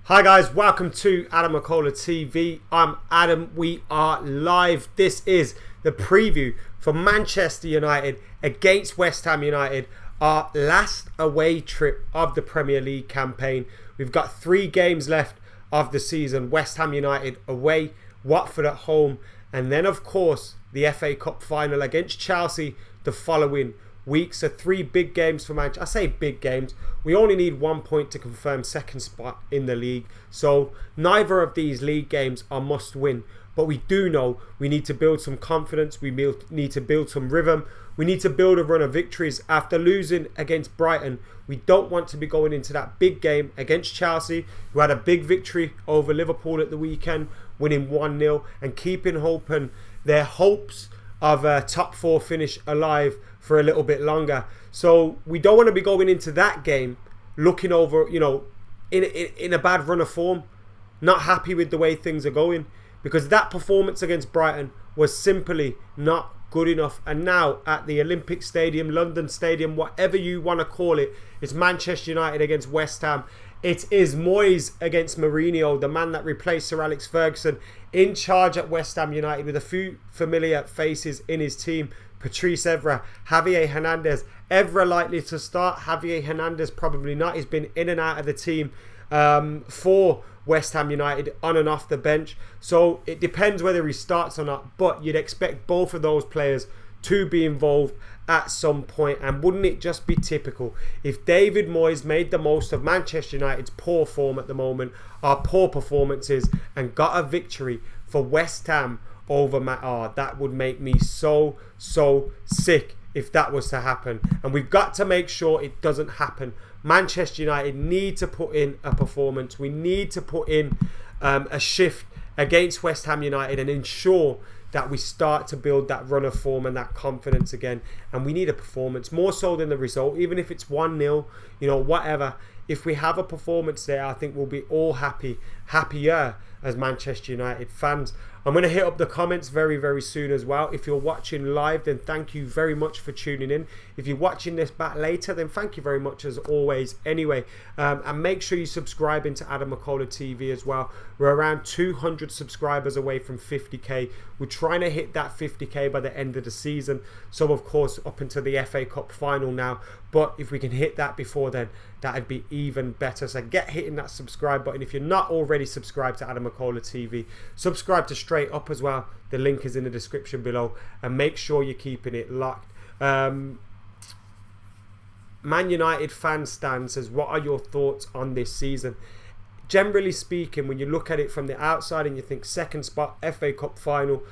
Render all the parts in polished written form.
Hi guys, welcome to Adam McKola TV. I'm Adam. We are live. This is the preview for Manchester United against West Ham United, our last away trip of the Premier League campaign. We've got 3 games left of the season. West Ham United away, Watford at home, and then of course the FA Cup final against Chelsea the following week. So 3 big games for Manchester. I say big games. We only need 1 point to confirm second spot in the league. So neither of these league games are must win. But we do know we need to build some confidence. We need to build some rhythm. We need to build a run of victories. After losing against Brighton, we don't want to be going into that big game against Chelsea, who had a big victory over Liverpool at the weekend, winning 1-0 and keeping their hopes of a top 4 finish alive for a little bit longer. So we don't want to be going into that game looking over, in a bad run of form, not happy with the way things are going, because that performance against Brighton was simply not good enough. And now at the Olympic Stadium, London Stadium, whatever you want to call it, it's Manchester United against West Ham. It is Moyes against Mourinho, the man that replaced Sir Alex Ferguson, in charge at West Ham United with a few familiar faces in his team. Patrice, Evra, Javier, Hernandez. Evra likely to start. Javier Hernandez probably not. He's been in and out of the team for West Ham United, on and off the bench. So it depends whether he starts or not. But you'd expect both of those players to be involved at some point. And wouldn't it just be typical if David Moyes made the most of Manchester United's poor form at the moment, our poor performances, and got a victory for West Ham over that would make me so sick if that was to happen. And we've got to make sure it doesn't happen. Manchester United need to put in a performance. We need to put in a shift against West Ham United and ensure that we start to build that run of form and that confidence again. And we need a performance, more so than the result, even if it's 1-0, whatever. If we have a performance there, I think we'll be all happier as Manchester United fans. I'm going to hit up the comments very soon as well. If you're watching live, then thank you very much for tuning in. If you're watching this back later, then thank you very much as always anyway. And make sure you subscribe into Adam McKola TV as well. We're around 200 subscribers away from 50k. We're trying to hit that 50k by the end of the season. So of course up until the FA Cup final now. But if we can hit that before then, that'd be even better. So get hitting that subscribe button. If you're not already subscribed to Adam McKola TV, subscribe to Straight Up as well. The link is in the description below. And make sure you're keeping it locked. Man United fan Stan says, what are your thoughts on this season? Generally speaking, when you look at it from the outside and you think second spot, FA Cup final,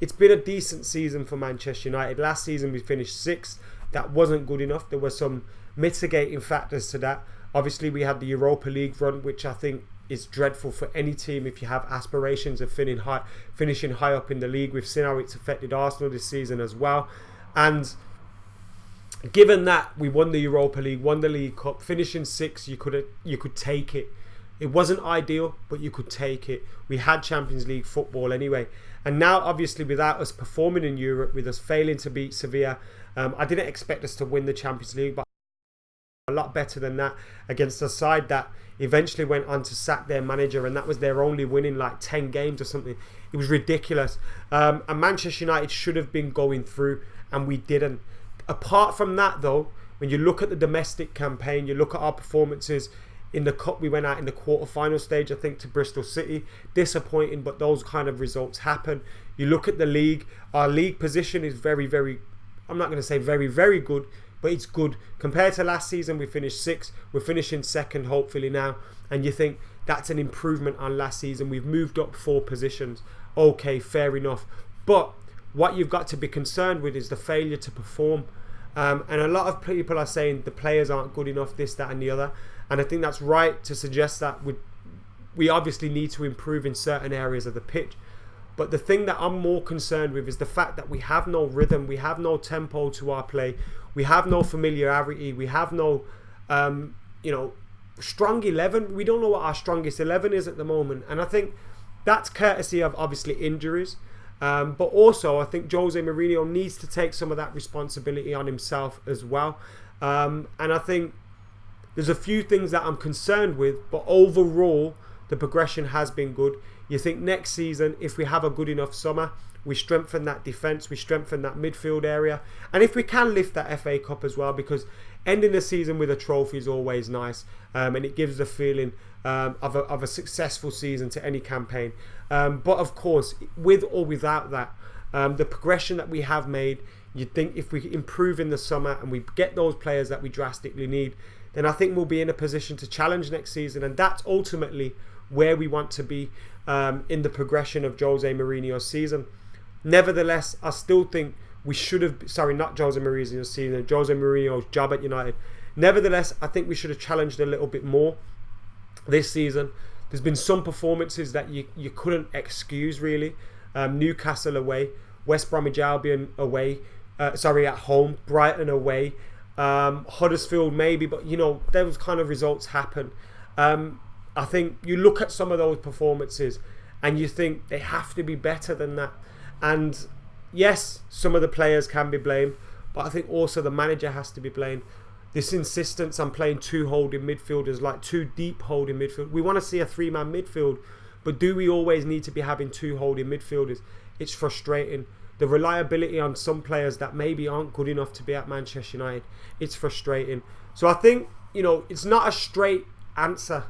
it's been a decent season for Manchester United. Last season we finished 6th. That wasn't good enough. There were some mitigating factors to that. Obviously we had the Europa League run, which I think is dreadful for any team if you have aspirations of finishing high up in the league. We've seen how it's affected Arsenal this season as well. And given that we won the Europa League, won the League Cup, finishing 6th, you could take it. It wasn't ideal, but you could take it. We had Champions League football anyway. And now, obviously, without us performing in Europe, with us failing to beat Sevilla, I didn't expect us to win the Champions League, but a lot better than that against a side that eventually went on to sack their manager, and that was their only win in like 10 games or something. It was ridiculous. And Manchester United should have been going through, and we didn't. Apart from that, though, when you look at the domestic campaign, you look at our performances in the Cup, we went out in the quarter-final stage, I think, to Bristol City. Disappointing, but those kind of results happen. You look at the league, our league position is very, I'm not going to say very good, but it's good. Compared to last season, we finished 6th. We're finishing 2nd, hopefully now. And you think that's an improvement on last season. We've moved up 4 positions. Okay, fair enough. But what you've got to be concerned with is the failure to perform. And a lot of people are saying the players aren't good enough, this, that and the other. And I think that's right to suggest that we obviously need to improve in certain areas of the pitch. But the thing that I'm more concerned with is the fact that we have no rhythm, we have no tempo to our play, we have no familiarity, we have no, strong 11. We don't know what our strongest 11 is at the moment. And I think that's courtesy of obviously injuries. But also I think Jose Mourinho needs to take some of that responsibility on himself as well. And I think there's a few things that I'm concerned with, but overall the progression has been good. You think next season, if we have a good enough summer, we strengthen that defence, we strengthen that midfield area, and if we can lift that FA Cup as well, because ending the season with a trophy is always nice, and it gives the feeling of a successful season to any campaign. But of course, with or without that, the progression that we have made, you'd think if we improve in the summer and we get those players that we drastically need, then I think we'll be in a position to challenge next season, and that's ultimately where we want to be in the progression of Jose Mourinho's season. Nevertheless, I still think we should have... Sorry, not Jose Mourinho's season, Jose Mourinho's job at United. Nevertheless, I think we should have challenged a little bit more this season. There's been some performances that you couldn't excuse, really. Newcastle away, West Bromwich Albion away, at home, Brighton away, Huddersfield maybe, but those kind of results happen. I think you look at some of those performances and you think they have to be better than that. And yes, some of the players can be blamed, but I think also the manager has to be blamed. This insistence on playing two holding midfielders, like two deep holding midfield. We want to see a three-man midfield, but do we always need to be having two holding midfielders? It's frustrating. The reliability on some players that maybe aren't good enough to be at Manchester United, it's frustrating. So I think, it's not a straight answer.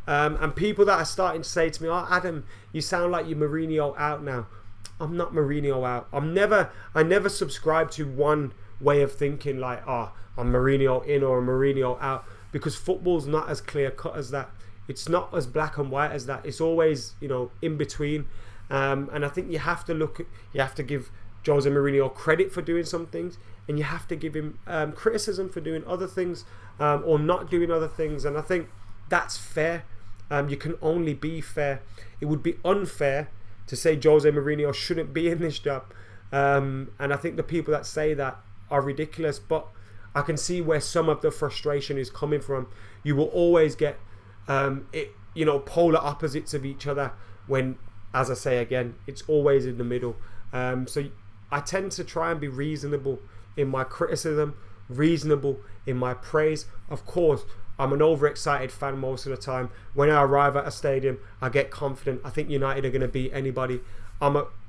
And people that are starting to say to me, "Oh, Adam, you sound like you're Mourinho out now." I'm not Mourinho out. I never subscribe to one way of thinking, like, "Oh, I'm Mourinho in or Mourinho out," because football's not as clear cut as that. It's not as black and white as that. It's always, in between. And I think you have to give Jose Mourinho credit for doing some things, and you have to give him criticism for doing other things, or not doing other things. And I think that's fair. You can only be fair. It would be unfair to say Jose Mourinho shouldn't be in this job. And I think the people that say that are ridiculous, but I can see where some of the frustration is coming from. You will always get polar opposites of each other when, as I say again, it's always in the middle. So I tend to try and be reasonable in my criticism, reasonable in my praise. Of course, I'm an overexcited fan most of the time. When I arrive at a stadium, I get confident. I think United are going to beat anybody.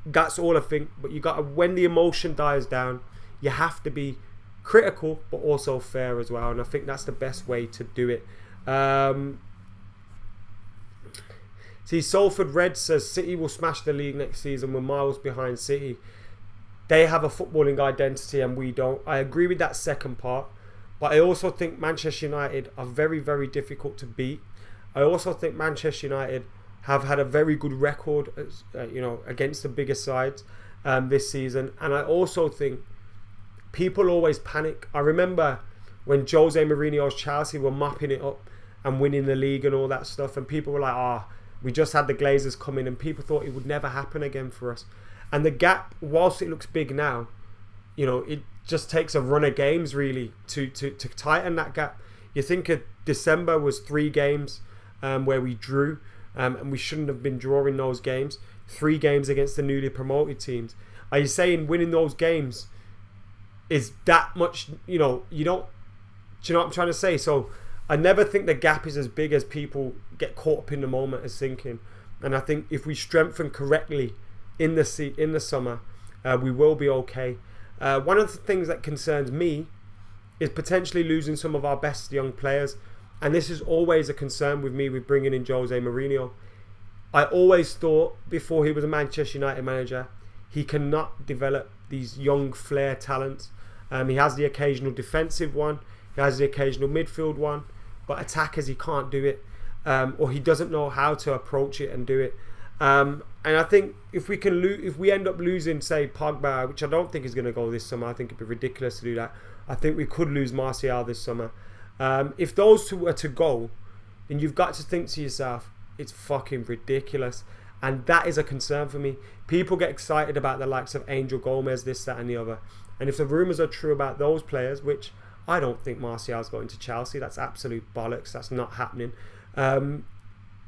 That's all I think. But when the emotion dies down, you have to be critical, but also fair as well. And I think that's the best way to do it. See, Salford Red says City will smash the league next season. We're miles behind City. They have a footballing identity and we don't. I agree with that second part. But I also think Manchester United are very, very difficult to beat. I also think Manchester United have had a very good record, against the bigger sides this season. And I also think people always panic. I remember when Jose Mourinho's Chelsea were mopping it up and winning the league and all that stuff, and people were like, we just had the Glazers come in, and people thought it would never happen again for us. And the gap, whilst it looks big now, it just takes a run of games really to tighten that gap. You think of December was 3 games where we drew, and we shouldn't have been drawing those games. 3 games against the newly promoted teams. Are you saying winning those games is that much? You don't. Do you know what I'm trying to say? So I never think the gap is as big as people get caught up in the moment as thinking. And I think if we strengthen correctly in the summer, we will be okay. One of the things that concerns me is potentially losing some of our best young players. And this is always a concern with me with bringing in Jose Mourinho. I always thought before he was a Manchester United manager, he cannot develop these young flair talents. He has the occasional defensive one. He has the occasional midfield one. But attackers, he can't do it. Or he doesn't know how to approach it and do it. And I think if we end up losing, say, Pogba, which I don't think is going to go this summer, I think it'd be ridiculous to do that. I think we could lose Martial this summer. If those two were to go, then you've got to think to yourself, it's fucking ridiculous. And that is a concern for me. People get excited about the likes of Angel Gomez, this, that and the other. And if the rumours are true about those players, which I don't think Martial's going to Chelsea, that's absolute bollocks, that's not happening.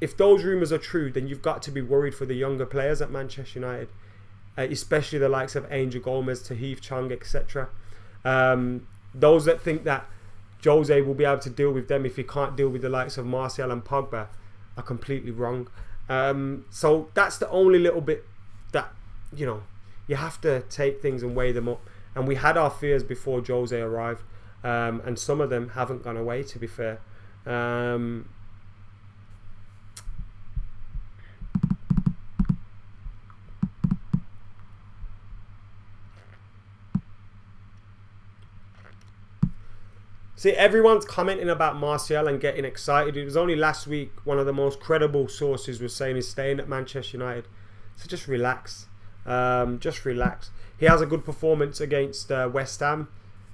If those rumours are true, then you've got to be worried for the younger players at Manchester United, especially the likes of Angel Gomez, Tahith Chong, etc. Those that think that Jose will be able to deal with them if he can't deal with the likes of Martial and Pogba, are completely wrong. So that's the only little bit that, you know, you have to take things and weigh them up. And we had our fears before Jose arrived, and some of them haven't gone away, to be fair. See, everyone's commenting about Martial and getting excited. It was only last week one of the most credible sources was saying he's staying at Manchester United. So just relax. Just relax. He has a good performance against West Ham,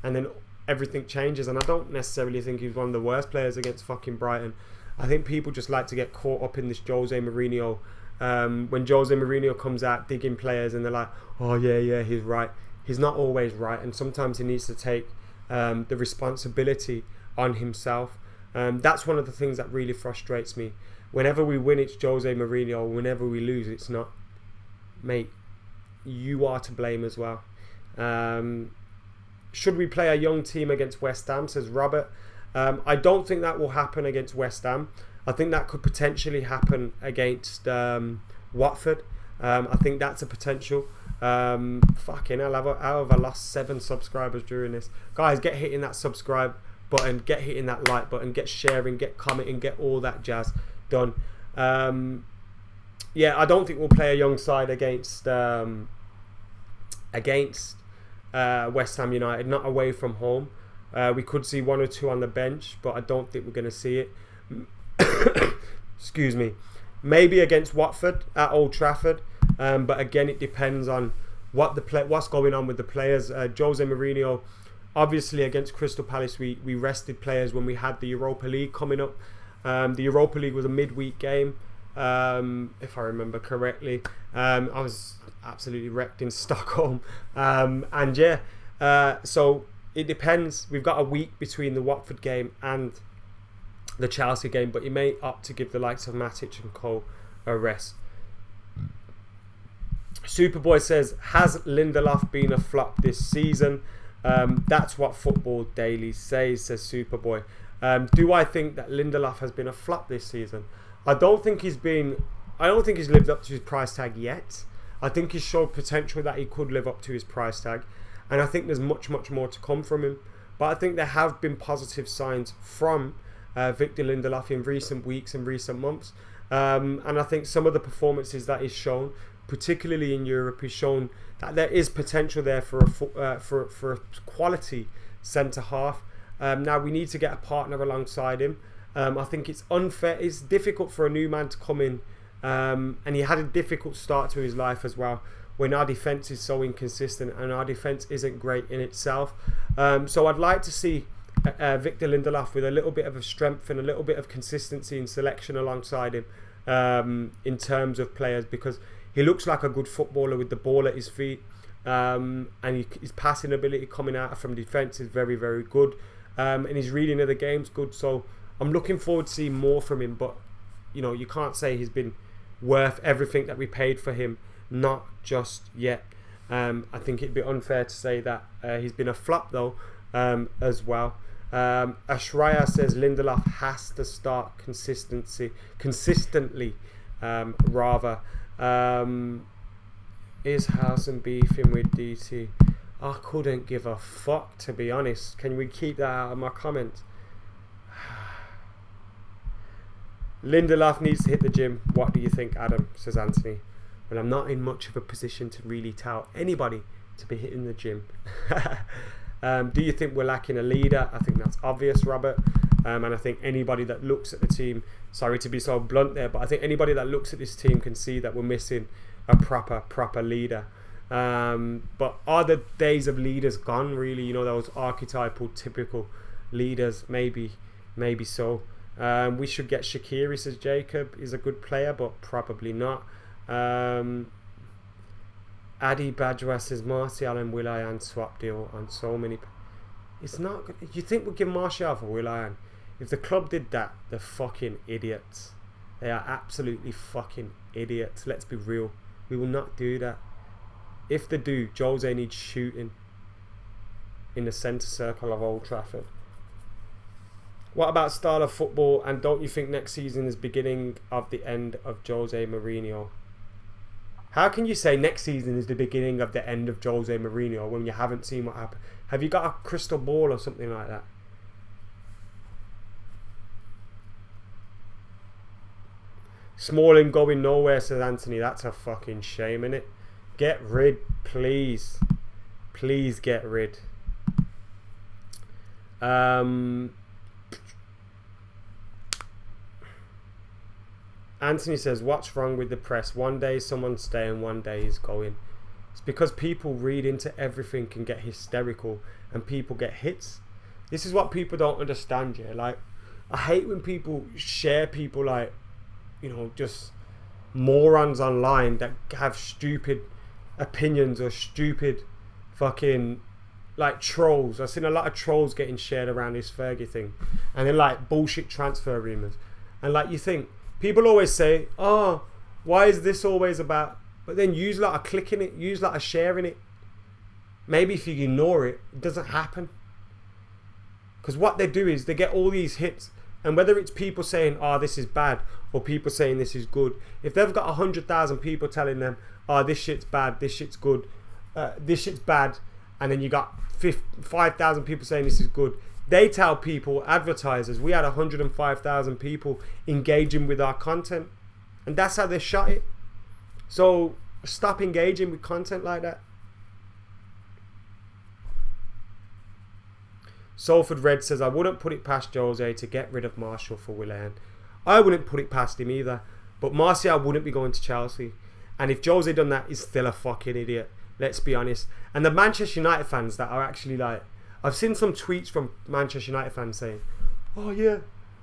and then everything changes. And I don't necessarily think he's one of the worst players against fucking Brighton. I think people just like to get caught up in this Jose Mourinho. When Jose Mourinho comes out digging players and they're like, oh yeah, he's right. He's not always right, and sometimes he needs to take the responsibility on himself. That's one of the things that really frustrates me. Whenever we win, it's Jose Mourinho. Whenever we lose, it's not. Mate, you are to blame as well. Should we play a young team against West Ham, says Robert. I don't think that will happen against West Ham. I think that could potentially happen against Watford. I think that's a potential. Fucking hell, how have I lost 7 subscribers during this? Guys, get hitting that subscribe button, get hitting that like button, get sharing, get commenting, get all that jazz done. Yeah, I don't think we'll play a young side against West Ham United, not away from home. We could see 1 or 2 on the bench, but I don't think we're going to see it. Excuse me. Maybe against Watford at Old Trafford. But again, it depends on what's going on with the players. Jose Mourinho, obviously against Crystal Palace, we rested players when we had the Europa League coming up. The Europa League was a midweek game, if I remember correctly. I was absolutely wrecked in Stockholm. So it depends. We've got a week between the Watford game and the Chelsea game, but you may opt to give the likes of Matic and Cole a rest. Superboy says, has Lindelof been a flop this season? That's what Football Daily says Superboy. Do I think that Lindelof has been a flop this season? I don't think he's lived up to his price tag yet. I think he's showed potential that he could live up to his price tag, and I think there's much more to come from him. But I think there have been positive signs from Victor Lindelof in recent weeks and recent months, and I think some of the performances that he's shown, particularly in Europe, has shown that there is potential there for a quality centre half. Now we need to get a partner alongside him. I think it's unfair. It's difficult for a new man to come in, and he had a difficult start to his life as well, when our defence is so inconsistent and our defence isn't great in itself. So I'd like to see Victor Lindelof with a little bit of strength and a little bit of consistency in selection alongside him, in terms of players, because he looks like a good footballer with the ball at his feet, and his passing ability coming out from defence is very good, and his reading of the game's good. So I'm looking forward to seeing more from him, but you know, you can't say he's been worth everything that we paid for him, not just yet. I think it'd be unfair to say that he's been a flop though, as well. Ashraya says Lindelof has to start consistently, rather. Is Housen beefing with DT? I couldn't give a fuck, to be honest. Can we keep that out of my comments? Lindelof needs to hit the gym. What do you think, Adam? Says Anthony. Well, I'm not in much of a position to really tell anybody to be hitting the gym. Do you think we're lacking a leader? I think that's obvious, Robert. And I think anybody that looks at the team, sorry to be so blunt there, but I think anybody that looks at this team can see that we're missing a proper leader. But are the days of leaders gone, really? You know, those archetypal, typical leaders? Maybe so. We should get Shaqiri, says Jacob. He's a good player, but probably not. Adi Bajwa says Martial and Will.i.am swap deal on so many. It's not good. You think we'll give Martial for Will.i.am? If the club did that, they're fucking idiots. They are absolutely fucking idiots. Let's be real. We will not do that. If they do, Jose needs shooting in the centre circle of Old Trafford. What about style of football? And don't you think next season is beginning of the end of Jose Mourinho? How can you say next season is the beginning of the end of Jose Mourinho when you haven't seen what happened? Have you got a crystal ball or something like that? Smalling going nowhere, says Anthony. That's a fucking shame, innit? Get rid, please. Please get rid. Anthony says, what's wrong with the press? One day someone's staying, one day he's going. It's because people read into everything and get hysterical, and people get hits. This is what people don't understand, yeah. Like, I hate when people share people like, you know, just morons online that have stupid opinions or stupid fucking like trolls. I've seen a lot of trolls getting shared around this Fergie thing, and then like bullshit transfer rumours. And like, you think people always say, oh, why is this always about? But then use a lot of clicking it, use a lot of sharing it. Maybe if you ignore it, it doesn't happen. Because what they do is they get all these hits, and whether it's people saying, oh, this is bad, or people saying this is good, if they've got 100,000 people telling them, oh, this shit's bad, this shit's good, this shit's bad, and then you got 5,000 people saying this is good, they tell people, advertisers, we had 105,000 people engaging with our content, and that's how they shot it. So stop engaging with content like that. Salford Red says, I wouldn't put it past Jose to get rid of Martial for Willian. I wouldn't put it past him either. But Martial wouldn't be going to Chelsea. And if Jose done that, he's still a fucking idiot. Let's be honest. And the Manchester United fans that are actually like, I've seen some tweets from Manchester United fans saying, oh yeah,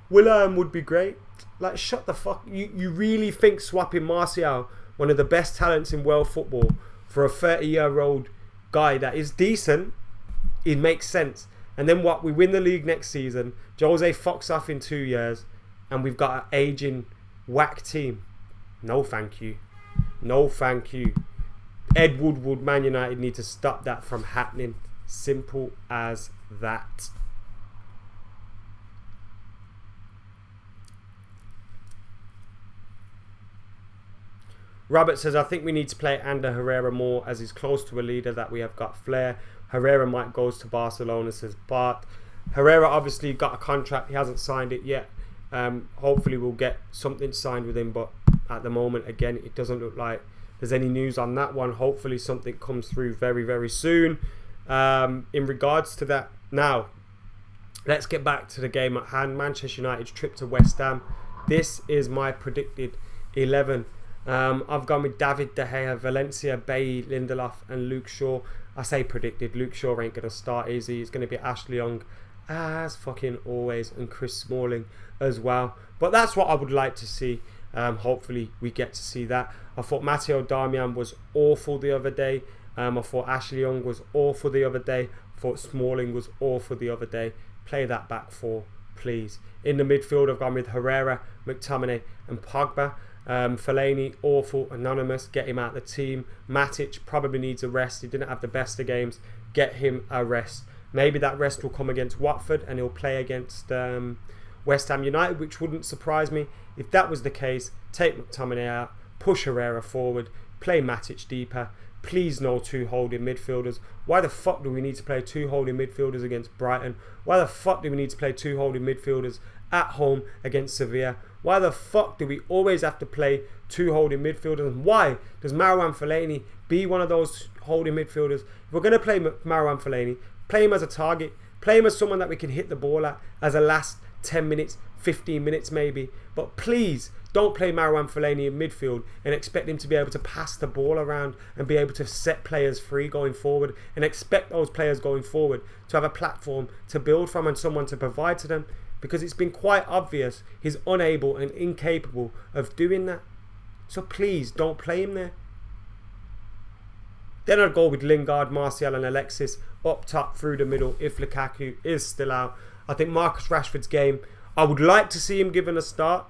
Willian would be great. Like, shut the fuck. You really think swapping Martial, one of the best talents in world football, for a 30-year-old guy that is decent, it makes sense? And then what? We win the league next season. Jose fucks off in 2 years, and we've got an aging whack team. No, thank you. No, thank you. Ed Woodward, Man United need to stop that from happening. Simple as that. Robert says, I think we need to play Ander Herrera more, as he's close to a leader that we have got flair. Herrera might goes to Barcelona, says Bart. Herrera obviously got a contract. He hasn't signed it yet. Hopefully we'll get something signed with him. But at the moment, again, it doesn't look like there's any news on that one. Hopefully something comes through very, very soon. In regards to that, now, let's get back to the game at hand. Manchester United's trip to West Ham. This is my predicted 11. I've gone with David De Gea, Valencia, Bailly, Lindelof and Luke Shaw. I say predicted. Luke Shaw ain't going to start easy. It's going to be Ashley Young as fucking always, and Chris Smalling as well. But that's what I would like to see. Hopefully we get to see that. I thought Matteo Darmian was awful the other day. I thought Ashley Young was awful the other day. I thought Smalling was awful the other day. Play that back four, please. In the midfield, I've gone with Herrera, McTominay and Pogba. Fellaini, awful, anonymous, get him out of the team. Matic probably needs a rest. He didn't have the best of games. Get him a rest. Maybe that rest will come against Watford and he'll play against West Ham United, which wouldn't surprise me. If that was the case, take McTominay out, push Herrera forward, play Matic deeper. Please no two holding midfielders. Why the fuck do we need to play two holding midfielders against Brighton? Why the fuck do we need to play two holding midfielders at home against Sevilla? Why the fuck do we always have to play two holding midfielders? And why does Marouane Fellaini be one of those holding midfielders? If we're going to play Marouane Fellaini, play him as a target. Play him as someone that we can hit the ball at as a last 10 minutes, 15 minutes maybe. But please don't play Marouane Fellaini in midfield and expect him to be able to pass the ball around and be able to set players free going forward, and expect those players going forward to have a platform to build from and someone to provide to them. Because it's been quite obvious he's unable and incapable of doing that. So please don't play him there. Then I'd go with Lingard, Martial and Alexis up top through the middle if Lukaku is still out. I think Marcus Rashford's game, I would like to see him given a start.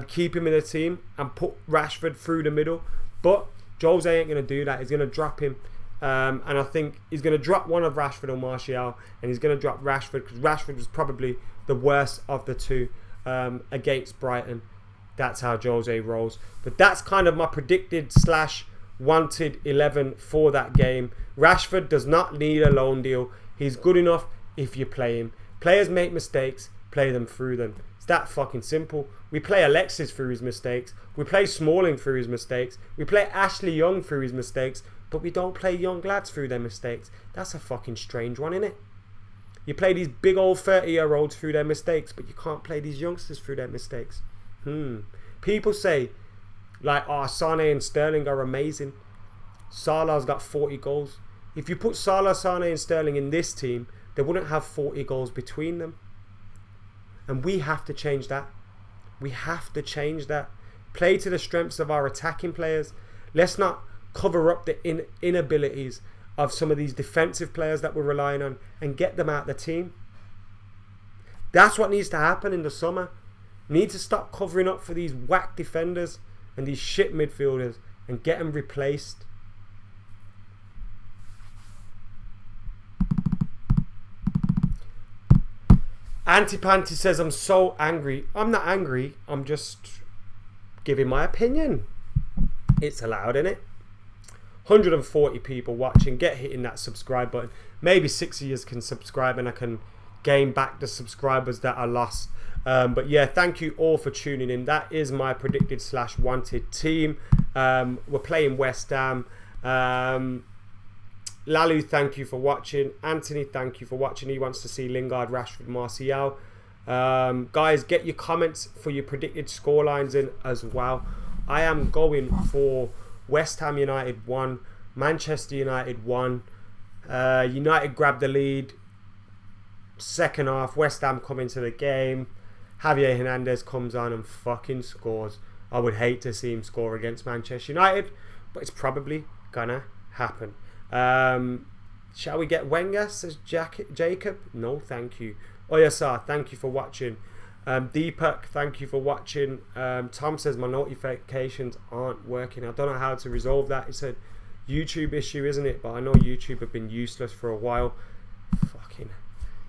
Keep him in the team and put Rashford through the middle. But Jose ain't going to do that. He's going to drop him And I think he's going to drop one of Rashford or Martial, and he's going to drop Rashford because Rashford was probably the worst of the two against Brighton. That's how Jose rolls. But that's kind of my predicted / wanted 11 for that game. Rashford does not need a loan deal. He's good enough if you play him. Players make mistakes, play them through them. It's that fucking simple. We play Alexis through his mistakes. We play Smalling through his mistakes. We play Ashley Young through his mistakes. But we don't play young lads through their mistakes. That's a fucking strange one, innit? You play these big old 30-year-olds through their mistakes, but you can't play these youngsters through their mistakes. People say, like, oh, Sane and Sterling are amazing. Salah's got 40 goals. If you put Salah, Sane and Sterling in this team, they wouldn't have 40 goals between them. And we have to change that. We have to change that. Play to the strengths of our attacking players. Let's not cover up the inabilities of some of these defensive players that we're relying on and get them out of the team. That's what needs to happen in the summer. We need to stop covering up for these whack defenders and these shit midfielders and get them replaced. Antipanty says, I'm so angry. I'm not angry. I'm just giving my opinion. It's allowed, innit? 140 people watching. Get hitting that subscribe button. Maybe 6 of you can subscribe and I can gain back the subscribers that I lost. But yeah, thank you all for tuning in. That is my predicted / wanted team. We're playing West Ham. Lalu, thank you for watching. Anthony, thank you for watching. He wants to see Lingard, Rashford, Martial. Guys, get your comments for your predicted scorelines in as well. I am going for West Ham United 1, Manchester United 1. United grab the lead. Second half, West Ham come into the game. Javier Hernandez comes on and fucking scores. I would hate to see him score against Manchester United, but it's probably gonna happen. Shall we get Wenger, says Jacob? No, thank you. Oyasar, thank you for watching. Deepak, thank you for watching. Tom says my notifications aren't working. I don't know how to resolve that. It's a YouTube issue, isn't it? But I know YouTube have been useless for a while. Fucking,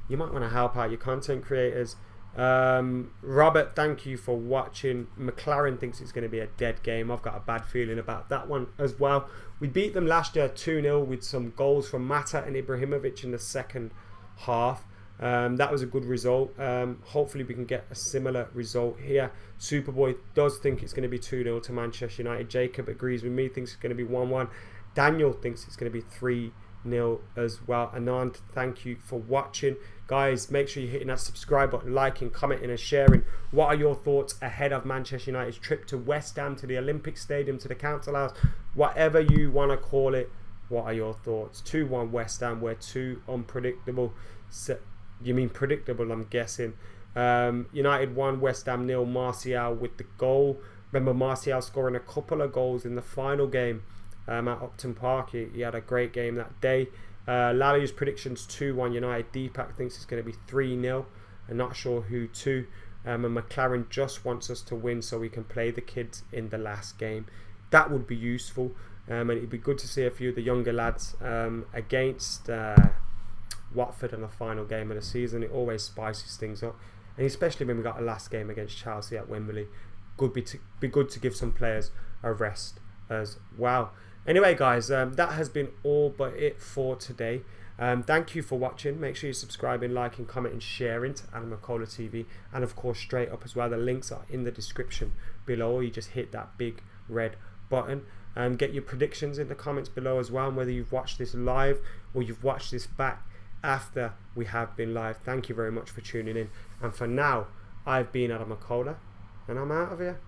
you might want to help out your content creators. Robert, thank you for watching. McLaren thinks it's going to be a dead game. I've got a bad feeling about that one as well. We beat them last year 2-0 with some goals from Mata and Ibrahimovic in the second half. That was a good result. Hopefully we can get a similar result here. Superboy does think it's going to be 2-0 to Manchester United. Jacob agrees with me, thinks it's going to be 1-1. Daniel thinks it's going to be 3-0 as well. Anand, thank you for watching. Guys, make sure you're hitting that subscribe button, liking, commenting and sharing. What are your thoughts ahead of Manchester United's trip to West Ham, to the Olympic Stadium, to the Council House, whatever you want to call it? What are your thoughts? 2-1 West Ham. We're too unpredictable. You mean predictable, I'm guessing. United 1, West Ham 0. Martial with the goal. Remember Martial scoring a couple of goals in the final game at Upton Park. He had a great game that day. Lalu's predictions 2-1 United. Deepak thinks it's going to be 3-0. I'm not sure who to. And McLaren just wants us to win so we can play the kids in the last game. That would be useful. And it'd be good to see a few of the younger lads against Watford in the final game of the season. It always spices things up. And especially when we got a last game against Chelsea at Wembley. Be good to give some players a rest as well. Anyway, guys, that has been all but it for today. Thank you for watching. Make sure you're subscribing, liking, commenting, sharing to McKola TV. And of course, straight up as well, the links are in the description below. You just hit that big red button. Get your predictions in the comments below as well. And whether you've watched this live or you've watched this back after we have been live. Thank you very much for tuning in. And for now, I've been Adam McKola, and I'm out of here.